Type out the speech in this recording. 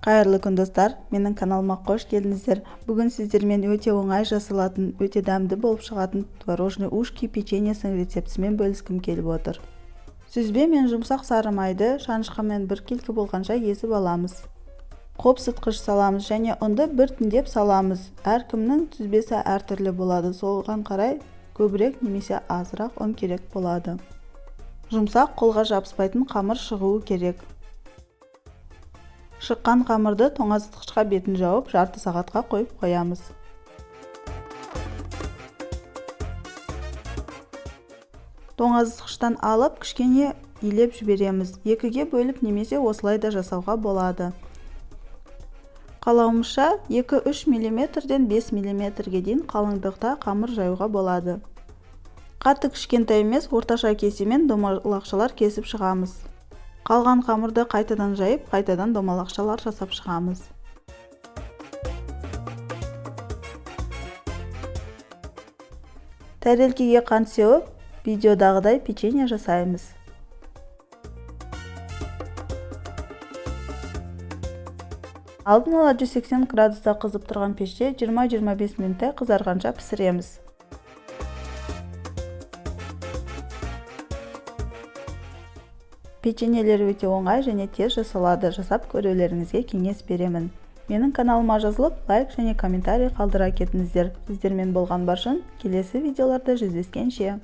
Қайырлы күн достар, менің каналыма қош келдіңіздер. Бүгін сіздермен өте оңай жасалатын, өте дәмді болып шығатын творожный ушки печеньесінің рецептісімен бөліскім келіп отыр. Сүзбе мен жұмсақ сары майды шанышқамен біркелкі болғанша езіп аламыз. Қопсытқыш саламыз және ұнды біртіндеп саламыз. Әркімнің сүзбесі әртүрлі болады, соған қарай көбірек немесе азырақ ұн керек болады. Жұмсақ, қолға жабыспайтын қамыр шығуы керек. Шыққан қамырды тоңазытқышқа бетін жауып, жарты сағатқа қойып қоямыз. Тоңазытқыштан алып, кішкене илеп жібереміз. Екіге бөліп немесе осылай да жасауға болады. Қалауымызша 2-3 мм-ден 5 мм-ге дейін қалыңдықта қамыр жаюға болады. Қатты кішкентай емес, орташа кесемен домалақшалар кесіп шығамыз. Қалған қамырды қайтадан жайып, қайтадан домалақшалар жасап шығамыз. Тәрелкеге қант сеуіп, видеодағыдай печенье жасаймыз. Алдын ала 180 градуста қызып тұрған пеште 20-25 минуттай қызарғанша пісіреміз. Печеньелер өте оңай және тез жасалады. Жасап көрулеріңізге кеңес беремін. Менің каналыма жазылып, лайк және комментарий қалдыра кетіңіздер. Сіздермен болған баршын келесі видеоларда жүздескенше.